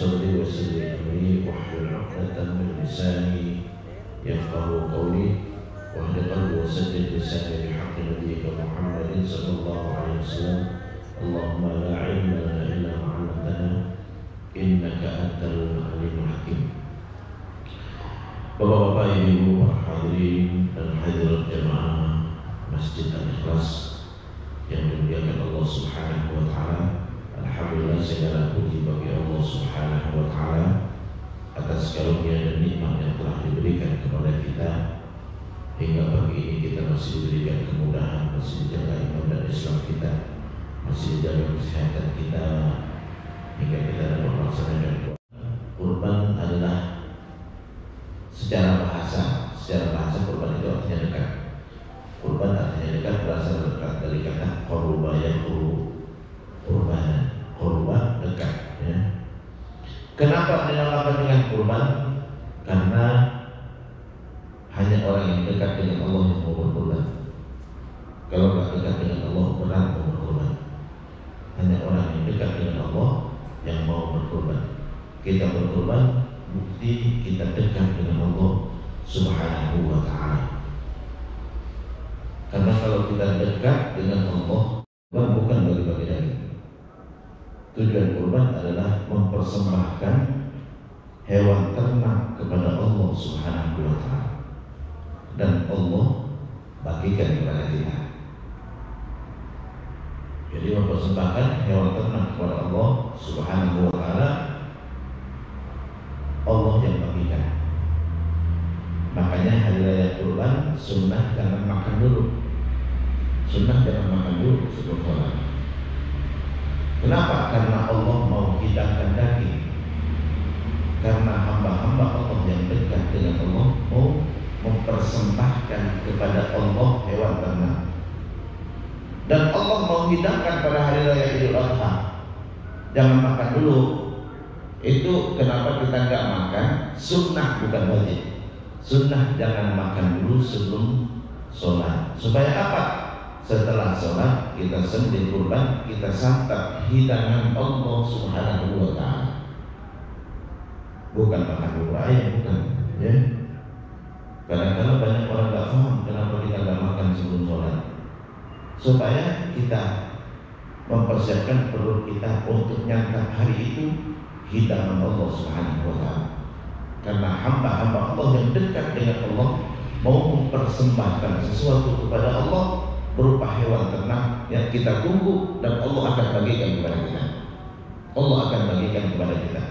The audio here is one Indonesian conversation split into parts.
صدري ويسر لي أمري واحلل عقدة من لساني يفقهوا قولي واهد قلبي وسدد لساني بحق نبيك محمد صلى الله عليه وسلم. اللهم لا علم لنا إلا ما علمتنا إنك أنت العليم الحكيم. Bapak-bapak, ibu, para hadirin dan hadirat jemaah Masjid Al-Ikhlas yang dimuliakan Allah Subhanahu wa taala. Alhamdulillah, segala puji bagi Allah Subhanahu wa taala atas karunia dan nikmat yang telah diberikan kepada kita hingga pagi ini kita masih diberikan kemudahan, masih dijaga iman dan Islam kita, masih dijaga kesehatan kita hingga kita dapat melaksanakan kurban. Adalah secara bahasa kurban itu artinya dekat. Kurban artinya dekat, berasal dekat dari kata qurba yaqru kurbanan, kurban dekat ya. Kenapa dinamakan dengan kurban? Karena hanya orang yang dekat dengan Allah yang mau berkurban. Kalau tidak dekat dengan Allah, berat mau berkurban. Hanya orang yang dekat dengan Allah yang mau berkurban. Kita berkurban bukti kita dekat dengan Allah Subhanahu wa ta'ala. Karena kalau kita dekat dengan Allah, bukan bagi-bagi daging. Tujuan kurban adalah mempersembahkan hewan ternak kepada Allah Subhanahu wa ta'ala, dan Allah bagikan kepada kita. Jadi mempersembahkan hewan ternak kepada Allah Subhanahu wa ta'ala, Allah yang bagikan. Makanya hari raya kurban sunnah jangan makan dulu. Sunnah jangan makan dulu sebelum sholat. Kenapa? Karena Allah mau hidangkan daging. Karena hamba-hamba Allah yang dekat dengan Allah mau mempersembahkan kepada Allah hewan ternak. Dan Allah mau hidangkan pada hari raya Idul Adha. Jangan makan dulu. Itu kenapa kita nggak makan? Sunnah bukan wajib. Sunnah jangan makan dulu sebelum sholat. Supaya apa? Setelah sholat kita sembelih kurban, kita santap hidangan Allah Subhanahu wa ta'ala. Bukan makan bubur ayam, bukan ya. Kadang-kadang banyak orang nggak paham kenapa kita nggak makan sebelum sholat. Supaya kita mempersiapkan perut kita untuk nyantap hari itu hidangan Allah Subhanahu wa ta'ala. Karena hamba-hamba Allah yang dekat dengan Allah mau mempersembahkan sesuatu kepada Allah berupa hewan ternak yang kita tunggu, dan Allah akan bagikan kepada kita. Allah akan bagikan kepada kita.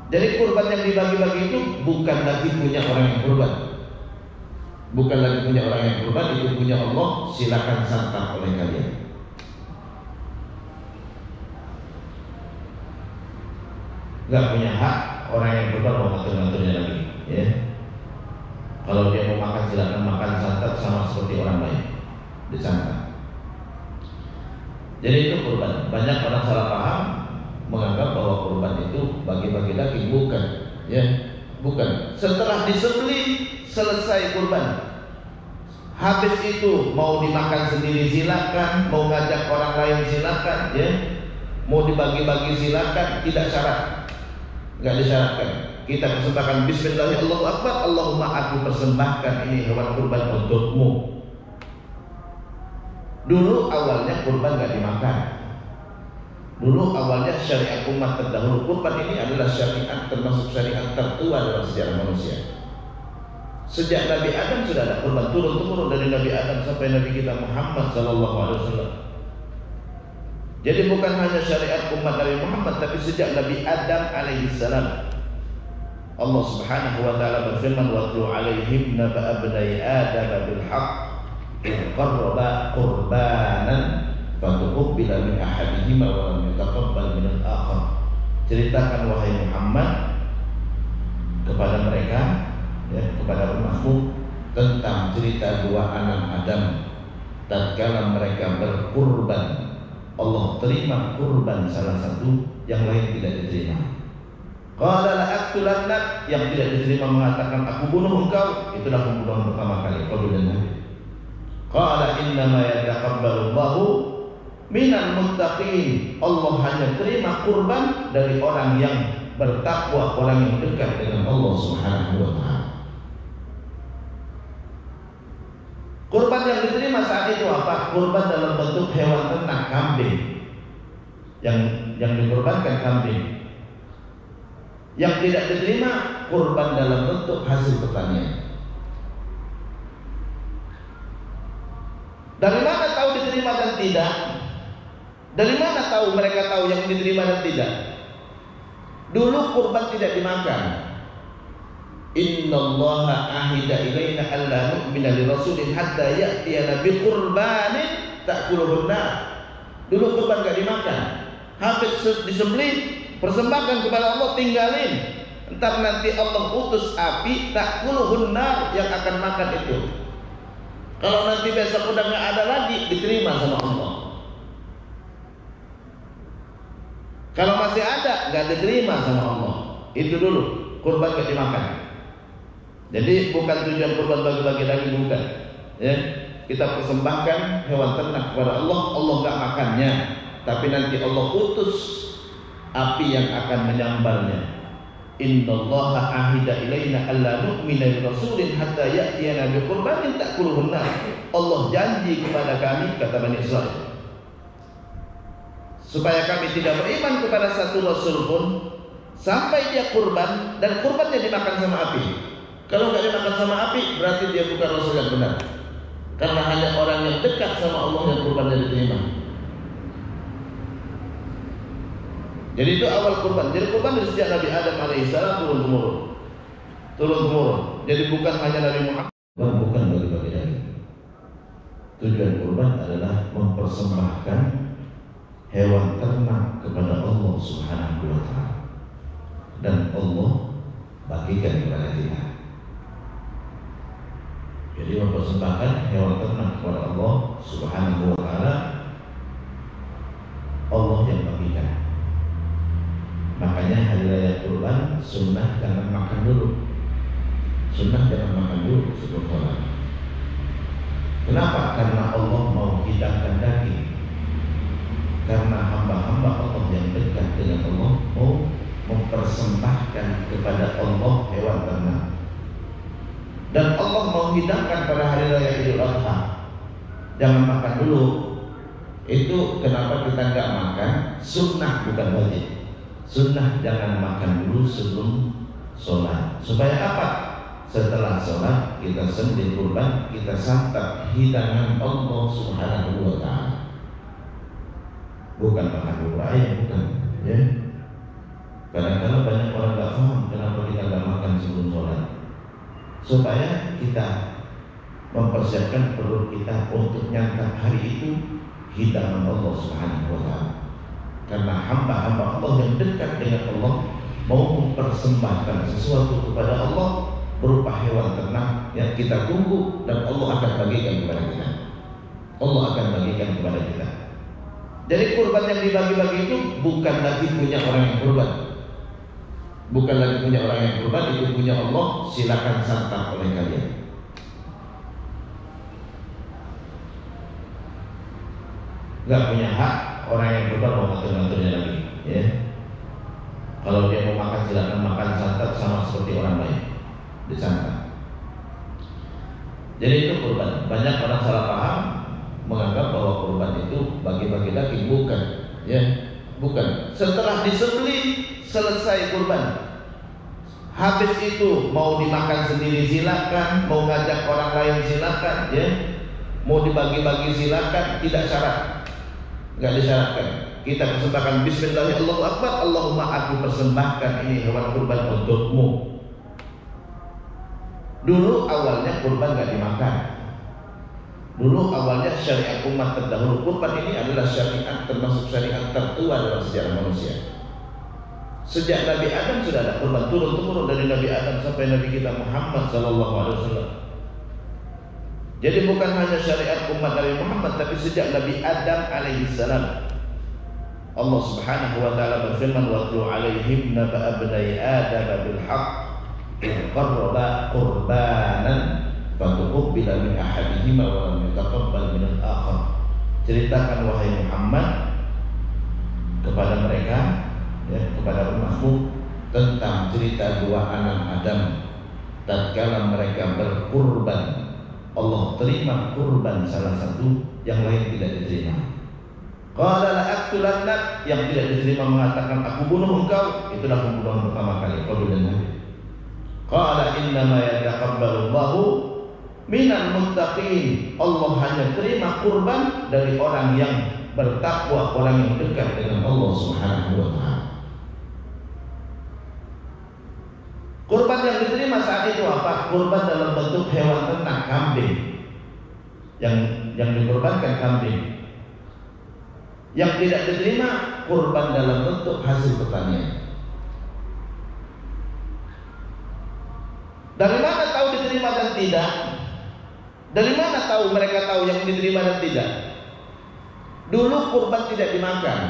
Jadi kurban yang dibagi-bagi itu bukan lagi punya orang yang kurban. Bukan lagi punya orang yang kurban, itu punya Allah. Silakan santap oleh kalian. Gak punya hak orang yang kurban mau ngatur-ngaturnya lagi ya. Kalau dia mau makan silakan makan, santap sama seperti orang lain, disantap. Jadi itu kurban. Banyak orang salah paham menganggap bahwa kurban itu bagi-bagi daging. Bukan ya, bukan. Setelah disembelih selesai kurban, habis itu mau dimakan sendiri silakan, mau ngajak orang lain silakan ya, mau dibagi-bagi silakan, tidak syarat. Enggak disyaratkan. Kita persembahkan bismillah, Allahu akbar, Allahumma aku persembahkan ini hewan kurban untukmu. Dulu awalnya kurban enggak dimakan. Dulu awalnya syariat umat terdahulu, kurban ini adalah syariat termasuk syariat tertua dalam sejarah manusia. Sejak Nabi Adam sudah ada kurban, turun-temurun dari Nabi Adam sampai Nabi kita Muhammad sallallahu alaihi wasallam. Jadi bukan hanya syariat umat Nabi Muhammad, tapi sejak Nabi Adam alaihissalam. Allah Subhanahu wa ta'ala berfirman, "Watlu 'alaihim naba'a bani Adam bil haqq id qarraba qurbanan fatuqbila min ahadihima wa lam yutaqabbal min al-akhar." Ceritakan wahai Muhammad kepada mereka ya, kepada umatmu tentang cerita dua anak Adam tatkala mereka berkurban. Allah terima kurban salah satu, yang lain tidak diterima. Qala la aqtulannak, yang tidak diterima mengatakan aku bunuh engkau. Itulah pembunuhan pertama kali Qabil dan Habil. Qala innama yataqabbalu Allahu minal muttaqin. Allah hanya terima kurban dari orang yang bertakwa, orang yang dekat dengan Allah Subhanahu wa taala. Kurban yang diterima saat itu apa? Kurban dalam bentuk hewan ternak, kambing. Yang dikurbankan kambing. Yang tidak diterima kurban dalam bentuk hasil pertanian. Dari mana tahu diterima dan tidak? Dari mana tahu mereka tahu yang diterima dan tidak? Dulu kurban tidak dimakan. Innallaha ahida ilaina alla nu'mina li rasulin hatta ya'tiyana bi qurbanin ta'kuluhun nar. Dulu kurban enggak dimakan. Habis disembelih, persembahkan kepada Allah, tinggalin. Entar nanti Allah utus api ta'kuluhun nar yang akan makan itu. Kalau nanti besok udah enggak ada lagi, diterima sama Allah. Kalau masih ada, enggak diterima sama Allah. Itu dulu, kurban enggak dimakan. Jadi bukan tujuan kurban bagi-bagi daging, bukan. Ya, kita persembahkan hewan ternak kepada Allah, Allah enggak makannya, tapi nanti Allah utus api yang akan menyambarnya. Innallaha ahida ilaina alla nu'mina li rasulin hatta ya'tiyana bi qurbanin ta'kuluhun nar. Allah janji kepada kami, kata Bani Israil, supaya kami tidak beriman kepada satu rasul pun sampai dia kurban dan kurbannya dimakan sama api. Kalau nggak dimakan sama api, berarti dia bukan rasul yang benar. Karena hanya orang yang dekat sama Allah yang kurbannya diterima. Jadi itu awal kurban. Jadi kurban dari sejak Nabi Adam alaihissalam turun temurun. Jadi bukan hanya Nabi Muhammad. Bukan bagi-bagi daging. Tujuan kurban adalah mempersembahkan hewan ternak kepada Allah Subhanahu wa taala. Dan Allah bagikan kepada kita. Jadi mempersembahkan hewan ternak kepada Allah Subhanahu wa taala, Allah yang bagikan. Makanya hari raya kurban sunnah jangan makan dulu. Sunnah jangan makan dulu sebelum sholat. Kenapa? Karena Allah mau hidangkan daging. Karena hamba-hamba Allah yang dekat dengan Allah mau mempersembahkan kepada Allah hewan ternak. Dan Allah mau hidangkan pada hari raya Idul Adha. Jangan makan dulu. Itu kenapa kita nggak makan? Sunnah bukan wajib. Sunnah jangan makan dulu sebelum sholat. Supaya apa? Setelah sholat kita sembelih kurban, kita santap hidangan Allah Subhanahu wa taala. Bukan makan bubur ayam, bukan. Ya. Kadang-kadang banyak orang nggak paham kenapa kita nggak makan sebelum sholat. Supaya kita mempersiapkan perut kita untuk nyantap hari itu hidangan Allah Subhanahu wa taala. Karena hamba-hamba Allah yang dekat dengan Allah mau mempersembahkan sesuatu kepada Allah berupa hewan ternak yang kita tunggu dan Allah akan bagikan kepada kita. Allah akan bagikan kepada kita. Jadi kurban yang dibagi-bagi itu bukan lagi punya orang yang kurban. Bukan lagi punya orang yang kurban, itu punya Allah. Silakan santap oleh kalian. Gak punya hak orang yang kurban mau ngatur-ngaturnya lagi, ya. Kalau dia mau makan silakan makan, santap sama seperti orang lain, disantap. Jadi itu kurban. Banyak orang salah paham menganggap bahwa kurban itu bagi-bagi daging, bukan, ya, bukan. Setelah disembelih selesai kurban, habis itu mau dimakan sendiri silakan, mau ngajak orang lain silakan, ya, mau dibagi-bagi silakan, tidak syarat. Enggak disyaratkan. Kita persembahkan bismillah, Allahu akbar, Allahumma aku persembahkan ini hewan kurban untukmu. Dulu awalnya kurban enggak dimakan. Dulu awalnya syariat umat terdahulu, kurban ini adalah syariat termasuk syariat tertua dalam sejarah manusia. Sejak Nabi Adam sudah ada kurban, turun-temurun dari Nabi Adam sampai Nabi kita Muhammad sallallahu alaihi wasallam. Jadi bukan hanya syariat umat Nabi Muhammad, tapi sejak Nabi Adam alaihi salam. Allah Subhanahu wa taala berfirman, wa atlu alaihim naba'a bani Adam bil haqq id qarraba qurbanan fatuqbila min ahadihima wa lam yataqabbal min al-akhar. Ceritakan wahai Muhammad kepada mereka, ya, kepada umatmu tentang cerita dua anak Adam tatkala mereka berkurban. Allah terima kurban salah satu, yang lain tidak diterima. Qala la aqtulannak, yang tidak diterima mengatakan aku bunuh engkau. Itulah pembunuhan pertama kali Qabil dan Habil. Qala innama yataqabbalu Allahu minal muttaqin. Allah hanya terima kurban dari orang yang bertakwa, orang yang dekat dengan Allah Subhanahu wa taala. Kurban yang diterima saat itu apa? Kurban dalam bentuk hewan ternak, kambing. Yang dikorbankan kambing. Yang tidak diterima kurban dalam bentuk hasil pertanian. Dari mana tahu diterima dan tidak? Dari mana tahu mereka tahu yang diterima dan tidak? Dulu kurban tidak dimakan.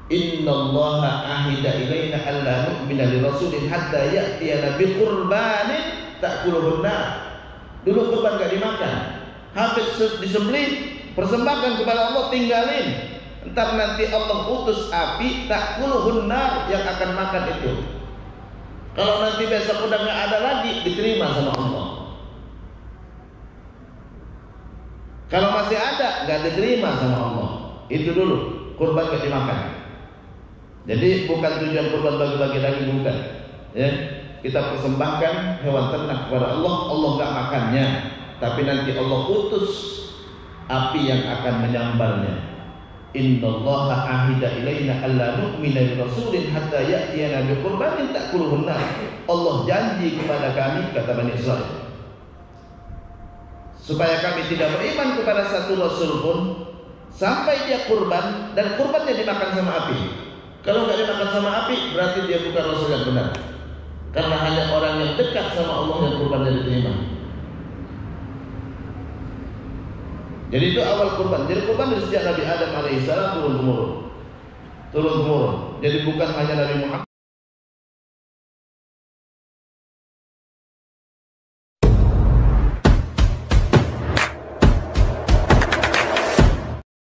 Innallaha ahida ilaina alla nu'mina li rasulin hatta ya'tiyana bi qurbanin ta'kuluhun nar. Dulu kurban enggak dimakan. Habis disembelih, persembahkan kepada Allah, tinggalin. Entar nanti Allah utus api ta'kuluhun nar yang akan makan itu. Kalau nanti besok udah enggak ada lagi, diterima sama Allah. Kalau masih ada, enggak diterima sama Allah. Itu dulu, kurban enggak dimakan. Jadi bukan tujuan kurban bagi-bagi daging, bukan. Ya, kita persembahkan hewan ternak kepada Allah, Allah enggak makannya, tapi nanti Allah utus api yang akan menyambarnya. Innallaha ahida ilaina alla nu'mina li rasulin hatta ya'tiyana bi qurbanin ta'kuluhun nar. Allah janji kepada kami, kata Bani Israil, supaya kami tidak beriman kepada satu rasul pun sampai dia kurban dan kurbannya dimakan sama api. Kalau nggak dimakan sama api, berarti dia bukan rasul yang benar. Karena hanya orang yang dekat sama Allah yang kurbannya diterima. Jadi itu awal kurban. Jadi kurban dari sejak Nabi Adam alaihissalam turun temurun. Jadi bukan hanya Nabi Muhammad.